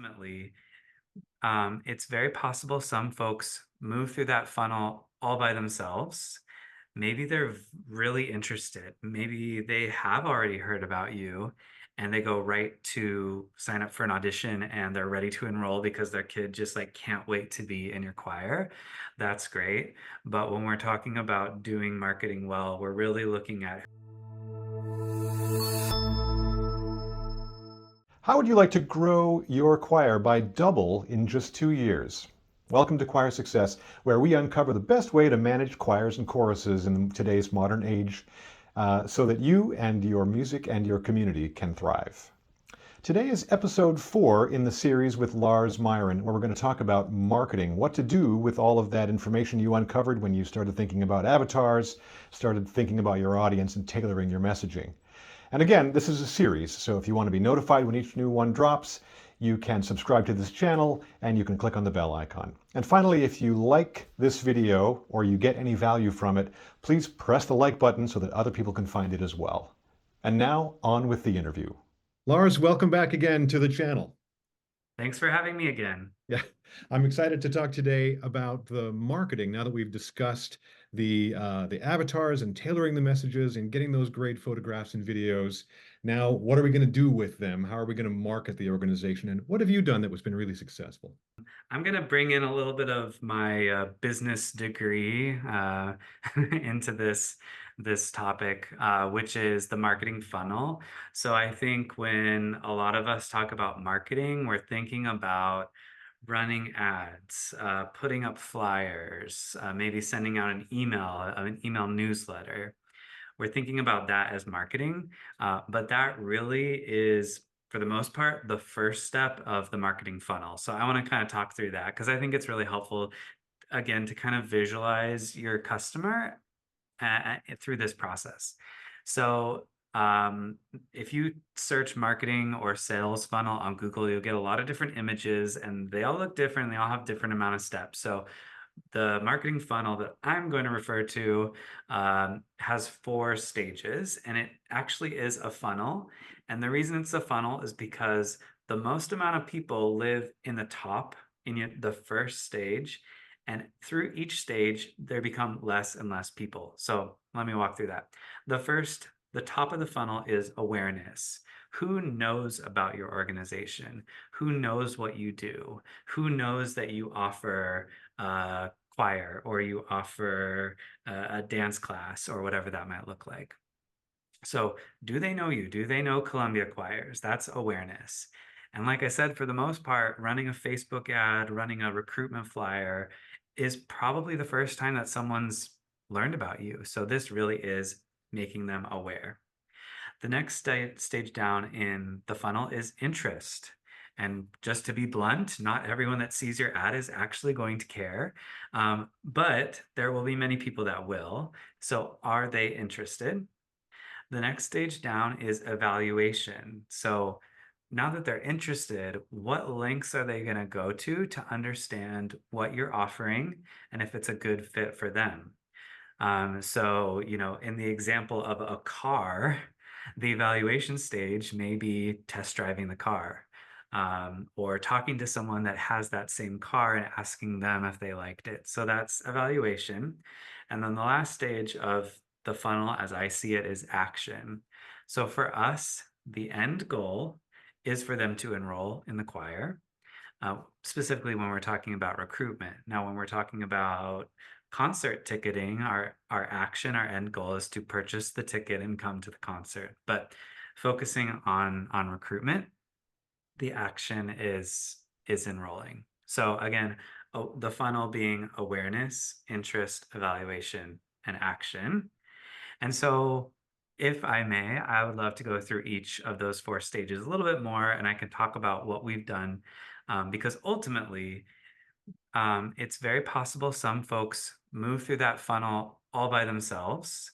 ultimately, it's very possible some folks move through that funnel all by themselves. Maybe they're really interested. Maybe they have already heard about you and they go right to sign up for an audition and they're ready to enroll because their kid just like can't wait to be in your choir. That's great. But when we're talking about doing marketing well, we're really looking at How would you like to grow your choir by double in just 2 years? Welcome to Choir Success, where we uncover the best way to manage choirs and choruses in today's modern age so that you and your music and your community can thrive. Today is episode 4 in the series with Lars Myron, where we're going to talk about marketing, what to do with all of that information you uncovered when you started thinking about avatars, started thinking about your audience and tailoring your messaging. And again, this is a series, so if you want to be notified when each new one drops, you can subscribe to this channel and you can click on the bell icon. And finally, if you like this video or you get any value from it, please press the like button so that other people can find it as well. And now, on with the interview. Lars, welcome back again to the channel. thanks for having me again. Yeah, I'm excited to talk today about the marketing now that we've discussed the avatars and tailoring the messages and getting those great photographs and videos. Now, what are we going to do with them? How are we going to market the organization? And what have you done that was been really successful? I'm going to bring in a little bit of my business degree into this topic, which is the marketing funnel. So I think when a lot of us talk about marketing, we're thinking about running ads, putting up flyers, maybe sending out an email newsletter. We're thinking about that as marketing, but that really is, for the most part, the first step of the marketing funnel. So I want to kind of talk through that because I think it's really helpful, again, to kind of visualize your customer through this process. So if you search marketing or sales funnel on Google, you'll get a lot of different images and they all look different. They all have different amount of steps. So the marketing funnel that I'm going to refer to has 4 stages, and it actually is a funnel. And the reason it's a funnel is because the most amount of people live in the top in the first stage, and through each stage, there become less and less people. So let me walk through that. The top of the funnel is awareness. Who knows about your organization? Who knows what you do? Who knows that you offer choir or you offer a dance class or whatever that might look like? So do they know you? Do they know Columbia choirs? That's awareness. And like I said, for the most part, running a Facebook ad, running a recruitment flyer is probably the first time that someone's learned about you. So this really is making them aware. The next stage down in the funnel is interest. And just to be blunt, not everyone that sees your ad is actually going to care, but there will be many people that will. So are they interested? The next stage down is evaluation. So now that they're interested, what links are they going to go to understand what you're offering and if it's a good fit for them? So, in the example of a car, the evaluation stage may be test driving the car, or talking to someone that has that same car and asking them if they liked it. So that's evaluation. And then the last stage of the funnel, as I see it, is action. So for us, the end goal is for them to enroll in the choir, specifically when we're talking about recruitment. Now, when we're talking about concert ticketing, our end goal is to purchase the ticket and come to the concert. But focusing on recruitment, the action is enrolling. So again, the funnel being awareness, interest, evaluation, and action. And so if I may, I would love to go through each of those 4 stages a little bit more, and I can talk about what we've done, because ultimately, it's very possible some folks move through that funnel all by themselves.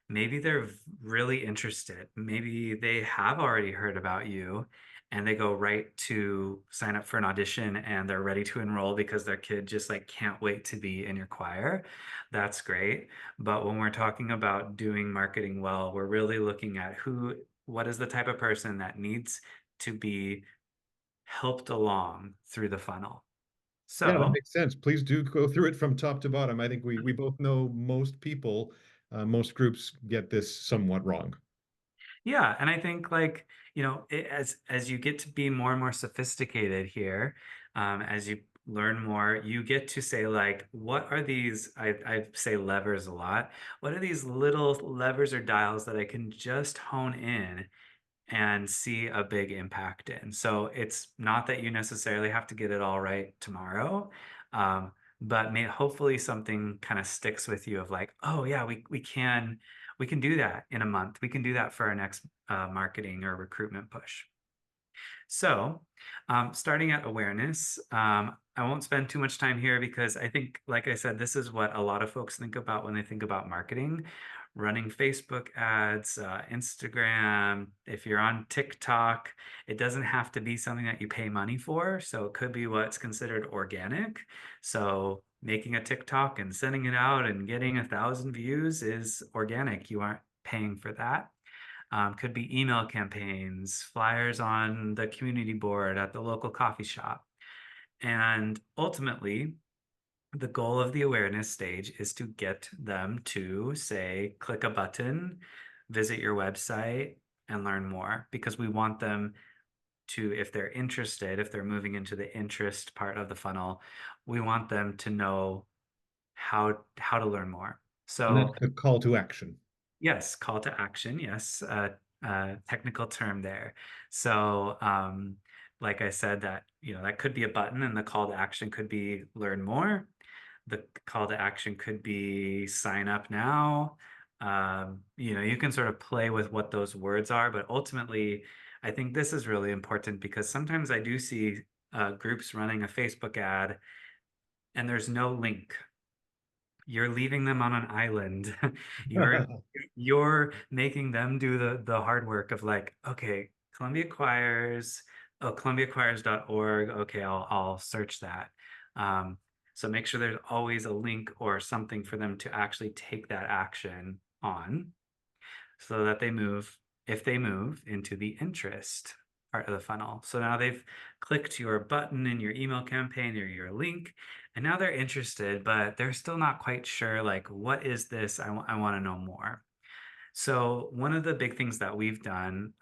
Maybe they're really interested. Maybe they have already heard about you and they go right to sign up for an audition and they're ready to enroll because their kid just like can't wait to be in your choir. That's great. But when we're talking about doing marketing well, we're really looking at what is the type of person that needs to be helped along through the funnel. Yeah, that So, makes sense. Please do go through it from top to bottom. I think we both know most people, most groups get this somewhat wrong. yeah, and I think like, as you get to be more and more sophisticated here, as you learn more, you get to say like, what are these? I say levers a lot. What are these little levers or dials that I can just hone in and see a big impact in? So it's not that you necessarily have to get it all right tomorrow, um, but hopefully something kind of sticks with you of like, oh yeah, we can do that in a month. We can do that for our next marketing or recruitment push. So, starting at awareness, I won't spend too much time here because I think, like I said, this is what a lot of folks think about when they think about marketing, running Facebook ads, Instagram. If you're on TikTok, it doesn't have to be something that you pay money for. So it could be what's considered organic. So making a TikTok and sending it out and getting 1,000 views is organic. You aren't paying for that. Could be email campaigns, flyers on the community board at the local coffee shop. And ultimately, the goal of the awareness stage is to get them to say, click a button, visit your website, and learn more because we want them to, if they're interested, if they're moving into the interest part of the funnel, we want them to know how to learn more. And that's So the call to action. yes, call to action. Yes, technical term there. So, like I said, that could be a button, and the call to action could be learn more. The call to action could be sign up now. You can sort of play with what those words are, but ultimately, I think this is really important because sometimes I do see groups running a Facebook ad and there's no link. You're leaving them on an island. You're you're making them do the hard work of like, okay, Columbia Choirs, oh, columbiachoirs.org. Okay, I'll search that. Um, so make sure there's always a link or something for them to actually take that action on so that if they move into the interest part of the funnel. So now they've clicked your button in your email campaign or your link, and now they're interested, but they're still not quite sure, like, what is this? I want to know more. So one of the big things that we've done,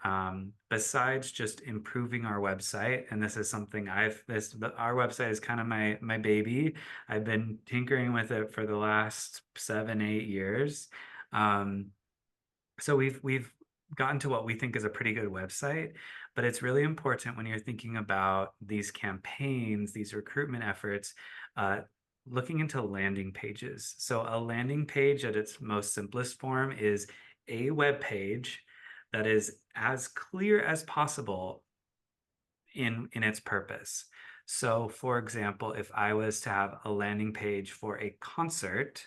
besides just improving our website, and this is something our website is kind of my baby. I've been tinkering with it for the last 7, 8 years. Um, so we've gotten to what we think is a pretty good website, but it's really important when you're thinking about these campaigns, these recruitment efforts, uh, looking into landing pages. So a landing page at its most simplest form is a web page that is as clear as possible in its purpose. So, for example, if I was to have a landing page for a concert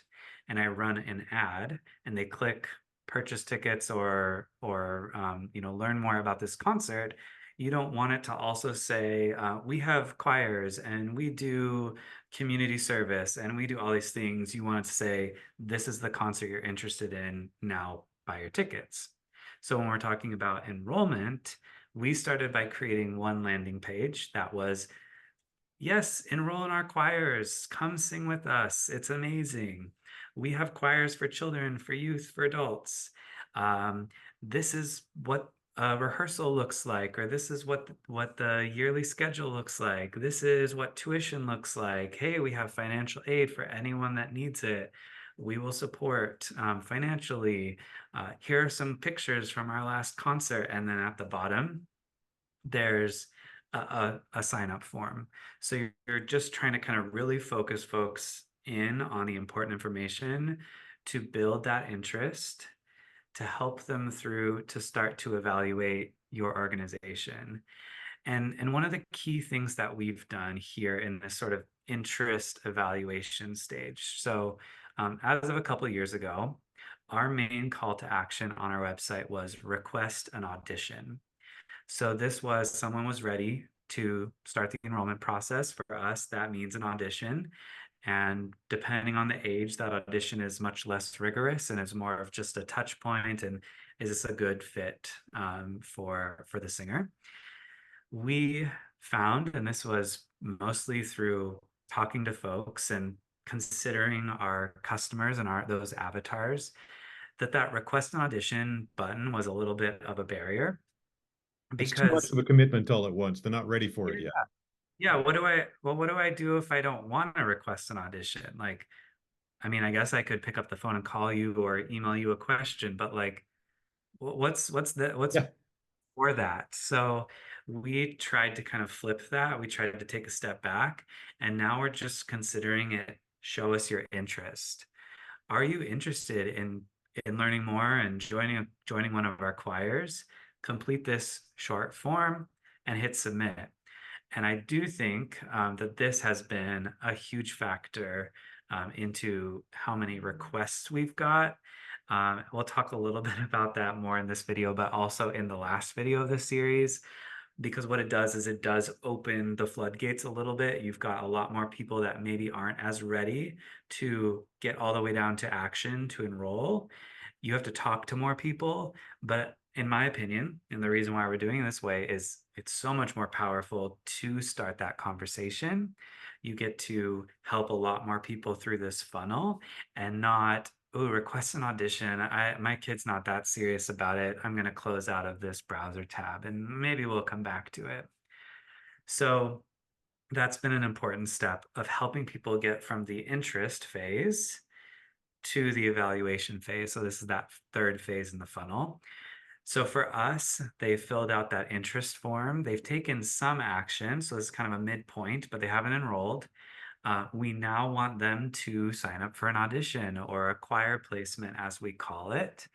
and I run an ad and they click purchase tickets or learn more about this concert, you don't want it to also say we have choirs and we do community service and we do all these things. You want it to say this is the concert you're interested in. Now buy your tickets. So when we're talking about enrollment, we started by creating one landing page that was, yes, enroll in our choirs. Come sing with us. It's amazing. We have choirs for children, for youth, for adults. Um, this is what a rehearsal looks like, or this is what the yearly schedule looks like. This is what tuition looks like. Hey, we have financial aid for anyone that needs it. We will support financially. Here are some pictures from our last concert. And then at the bottom, there's a sign up form. So you're just trying to kind of really focus folks in on the important information to build that interest, to help them through to start to evaluate your organization. And one of the key things that we've done here in this sort of interest evaluation stage. So as of a couple of years ago, our main call to action on our website was request an audition. So this was someone was ready to start the enrollment process. For us, that means an audition. And depending on the age, that audition is much less rigorous and is more of just a touch point. And is this a good fit for the singer? We found, and this was mostly through talking to folks and considering our customers and our those avatars, that request an audition button was a little bit of a barrier It's too much because of a commitment all at once. They're not ready for yeah, it yet. yeah, what do I do if I don't want to request an audition? Like, I mean, I guess I could pick up the phone and call you or email you a question, but like, what's Yeah. for that? So we tried to kind of flip that. We tried to take a step back, and now we're just considering it. Show us your interest. Are you interested in learning more and joining one of our choirs? Complete this short form and hit submit. And I do think that this has been a huge factor into how many requests we've got. We'll talk a little bit about that more in this video, but also in the last video of this series, because what it does is it does open the floodgates a little bit. You've got a lot more people that maybe aren't as ready to get all the way down to action to enroll. You have to talk to more people, but in my opinion, and the reason why we're doing it this way is it's so much more powerful to start that conversation. You get to help a lot more people through this funnel and not, oh, request an audition. My kid's not that serious about it. I'm going to close out of this browser tab and maybe we'll come back to it. So that's been an important step of helping people get from the interest phase to the evaluation phase. So this is that third phase in the funnel. So for us, they filled out that interest form. They've taken some action. So it's kind of a midpoint, but they haven't enrolled. We now want them to sign up for an audition or a choir placement, as we call it.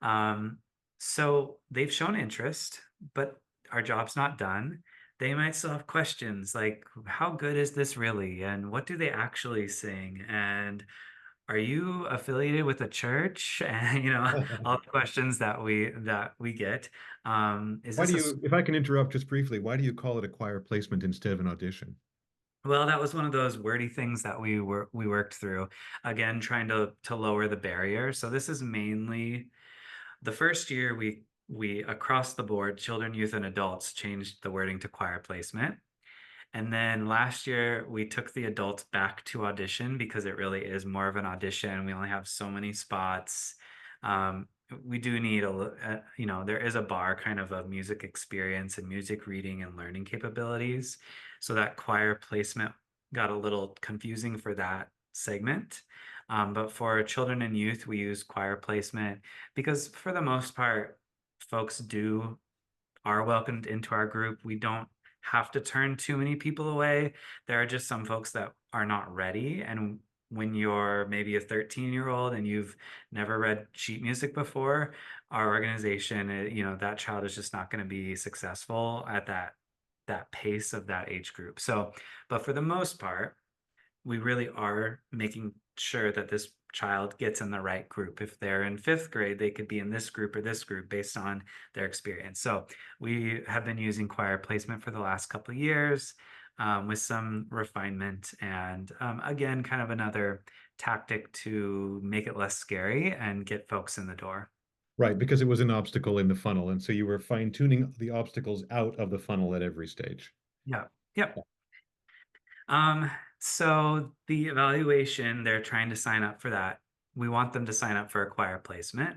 Um, so they've shown interest, but our job's not done. They might still have questions like, how good is this really? And what do they actually sing? And are you affiliated with a church? And all the questions that we get. Is Why this do a you, if I can interrupt just briefly, why do you call it a choir placement instead of an audition? Well, that was one of those wordy things that we worked through. Again, trying to lower the barrier. So this is mainly the first year we across the board, children, youth, and adults changed the wording to choir placement. And then last year we took the adults back to audition because it really is more of an audition. We only have so many spots. We do need there is a bar kind of music experience and music reading and learning capabilities. So that choir placement got a little confusing for that segment. But for children and youth, we use choir placement because for the most part, folks are welcomed into our group. We don't have to turn too many people away. There are just some folks that are not ready. And when you're maybe a 13-year-old and you've never read sheet music before, our organization, that child is just not going to be successful at that pace of that age group. So, but for the most part, we really are making sure that this child gets in the right group. If they're in fifth grade, they could be in this group or this group based on their experience. So we have been using choir placement for the last couple of years with some refinement and again, kind of another tactic to make it less scary and get folks in the door. Right, because it was an obstacle in the funnel. And so you were fine-tuning the obstacles out of the funnel at every stage. Yeah. Yep. Um, so the evaluation, they're trying to sign up for that. We want them to sign up for a choir placement.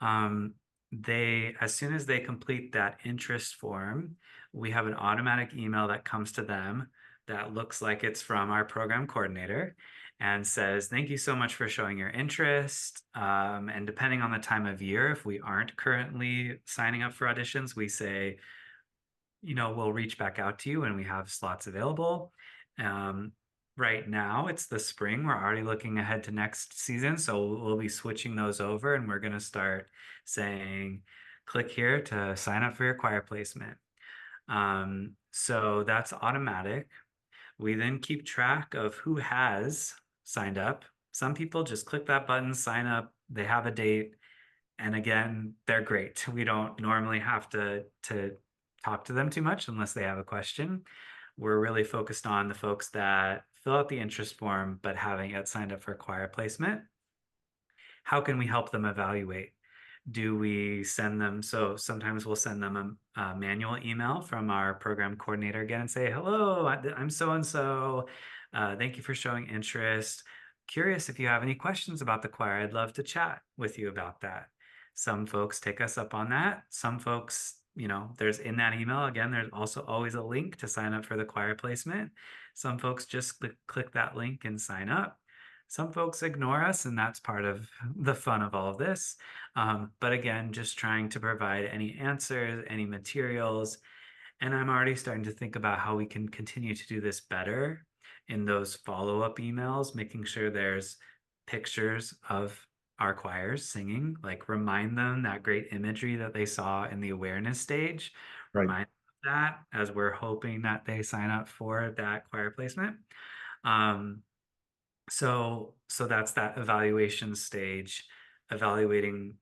As soon as they complete that interest form, we have an automatic email that comes to them that looks like it's from our program coordinator and says, thank you so much for showing your interest. And depending on the time of year, if we aren't currently signing up for auditions, we say, we'll reach back out to you when we have slots available. Um, right now, it's the spring. We're already looking ahead to next season. So we'll be switching those over and we're going to start saying, click here to sign up for your choir placement. So that's automatic. We then keep track of who has signed up. Some people just click that button, sign up, they have a date, and again, they're great. We don't normally have to talk to them too much unless they have a question. We're really focused on the folks that fill out the interest form but haven't yet signed up for choir placement. How can we help them evaluate? Do we send them? So sometimes we'll send them a manual email from our program coordinator again and say, hello, I'm so and so. Thank you for showing interest. Curious if you have any questions about the choir. I'd love to chat with you about that. Some folks take us up on that. Some folks, there's in that email, again, there's also always a link to sign up for the choir placement. Some folks just click that link and sign up. Some folks ignore us, and that's part of the fun of all of this. But again, just trying to provide any answers, any materials. And I'm already starting to think about how we can continue to do this better in those follow-up emails, making sure there's pictures of our choirs singing, like remind them that great imagery that they saw in the awareness stage, Right. remind them of that as we're hoping that they sign up for that choir placement. Um, so that's that evaluation stage, evaluating,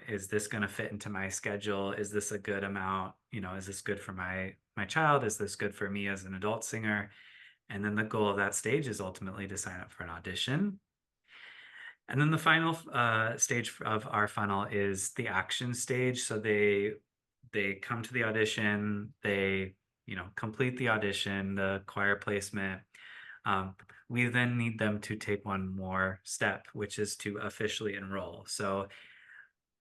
is this going to fit into my schedule? Is this a good amount? Is this good for my child? Is this good for me as an adult singer? And then the goal of that stage is ultimately to sign up for an audition. And then the final stage of our funnel is the action stage. So they come to the audition, they complete the audition, the choir placement. We then need them to take one more step, which is to officially enroll. So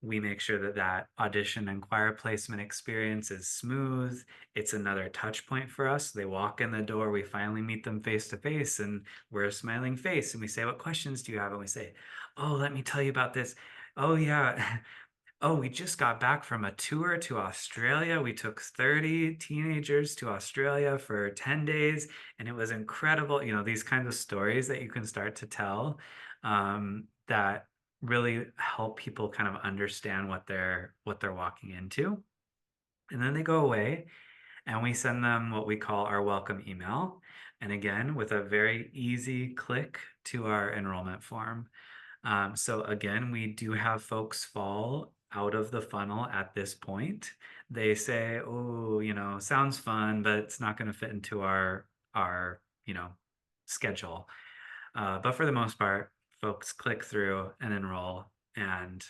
we make sure that that audition and choir placement experience is smooth. It's another touch point for us. They walk in the door, we finally meet them face to face, and we're a smiling face. And we say, what questions do you have? And we say, oh, let me tell you about this. Oh, yeah. Oh, we just got back from a tour to Australia. We took 30 teenagers to Australia for 10 days, and it was incredible. These kinds of stories that you can start to tell, that really help people kind of understand what they're walking into. And then they go away, and we send them what we call our welcome email. And again, with a very easy click to our enrollment form. So again, we do have folks fall out of the funnel at this point. They say, "Oh, sounds fun, but it's not going to fit into our schedule." But for the most part, folks click through and enroll, and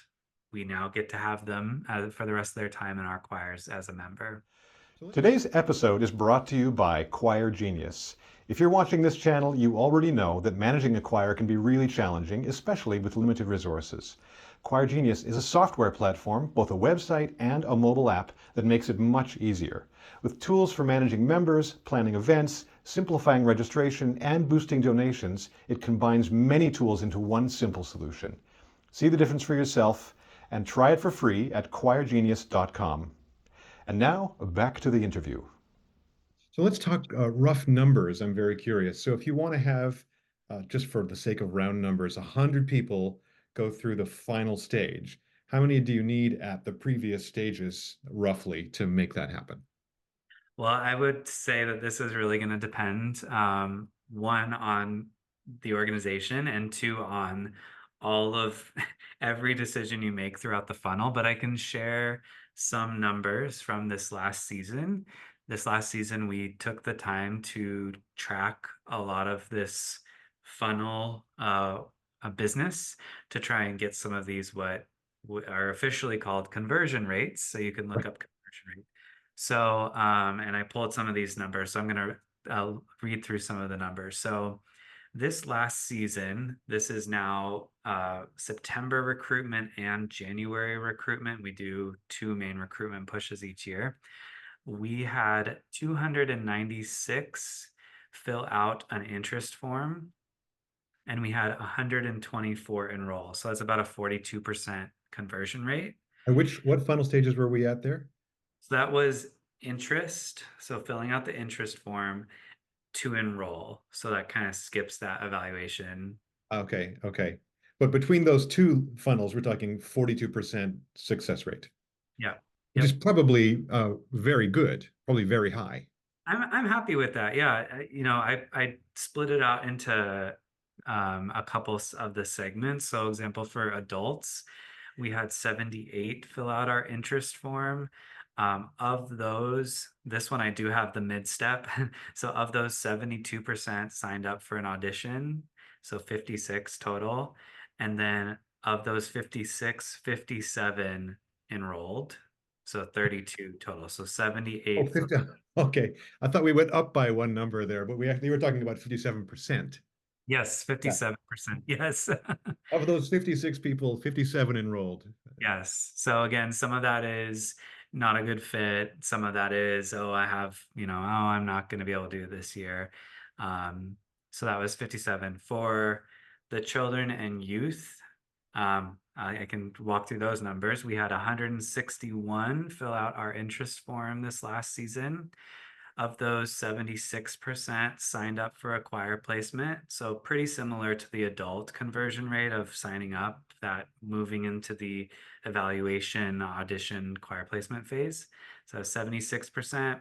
we now get to have them for the rest of their time in our choirs as a member. Today's episode is brought to you by Choir Genius. If you're watching this channel, you already know that managing a choir can be really challenging, especially with limited resources. Choir Genius is a software platform, both a website and a mobile app, that makes it much easier. With tools for managing members, planning events, simplifying registration, and boosting donations, it combines many tools into one simple solution. See the difference for yourself and try it for free at choirgenius.com. And now, back to the interview. So let's talk rough numbers. I'm very curious. So if you want to have, just for the sake of round numbers, 100 people go through the final stage, how many do you need at the previous stages roughly to make that happen? Well, I would say that this is really going to depend, one, on the organization, and two, on all of every decision you make throughout the funnel. But I can share some numbers from this last season. This last season, we took the time to track a lot of this funnel business to try and get some of these what are officially called conversion rates. So you can look up conversion rate. So, and I pulled some of these numbers, so I'm going to read through some of the numbers. So, this last season, this is now September recruitment and January recruitment. We do two main recruitment pushes each year. We had 296 fill out an interest form, and we had 124 enroll. So that's about a 42% conversion rate. And what final stages were we at there? So that was interest. So filling out the interest form to enroll. So that kind of skips that evaluation. Okay, okay. But between those two funnels, we're talking 42% success rate, Yeah. which is Yep. probably very good, probably very high. I'm happy with that. Yeah. I split it out into a couple of the segments. So example for adults, we had 78 fill out our interest form. Of those, this one I do have the mid step. So of those, 72% signed up for an audition. So 56 total. And then Of those 56, 57 enrolled. So 32 total. So Oh, 78 for 50. Okay. I thought we went up by one number there, but we were talking about 57%. yes, Yeah. 57%. Yes. Of those 56 people, 57 enrolled. Yes. So again, some of that is not a good fit. Some of that is, oh, I have, I'm not going to be able to do it this year. Um, so that was 57 for the children and youth. I can walk through those numbers. We had 161 fill out our interest form this last season. Of those, 76% signed up for a choir placement. So pretty similar to the adult conversion rate of signing up, that moving into the evaluation, audition, choir placement phase. So 76%.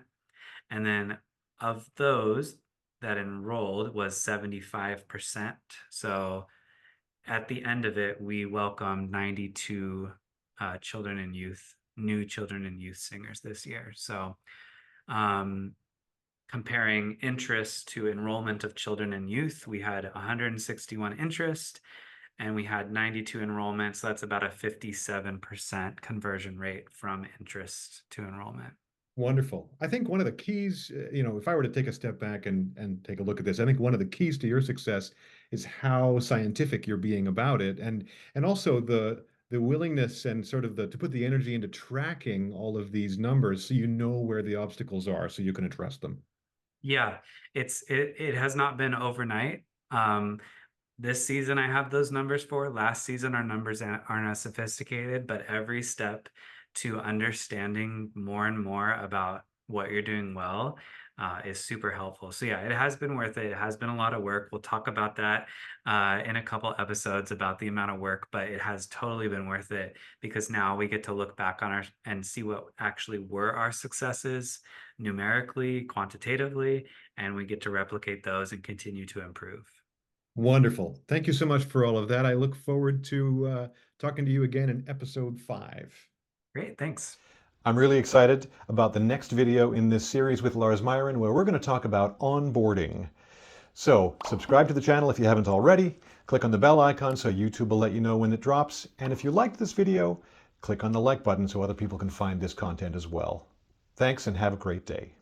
And then of those that enrolled was 75%. So at the end of it, we welcomed 92 children and youth, new children and youth singers this year. So um, comparing interest to enrollment of children and youth, we had 161 interest and we had 92 enrollments. So that's about a 57% conversion rate from interest to enrollment. Wonderful. I think one of the keys, if I were to take a step back and take a look at this, I think one of the keys to your success is how scientific you're being about it, and also the willingness and sort of the to put the energy into tracking all of these numbers so you know where the obstacles are so you can address them. Yeah, it has not been overnight. This season I have those numbers for. Last season our numbers aren't as sophisticated, but every step to understanding more and more about what you're doing well is super helpful. So yeah, it has been worth it. It has been a lot of work. We'll talk about that in a couple episodes about the amount of work, but it has totally been worth it because now we get to look back on our and see what actually were our successes numerically, quantitatively, and we get to replicate those and continue to improve. Wonderful. Thank you so much for all of that. I look forward to talking to you again in episode 5. Great, thanks. I'm really excited about the next video in this series with Lars Myron, where we're going to talk about onboarding. So subscribe to the channel if you haven't already. Click on the bell icon so YouTube will let you know when it drops. And if you liked this video, click on the like button so other people can find this content as well. Thanks and have a great day.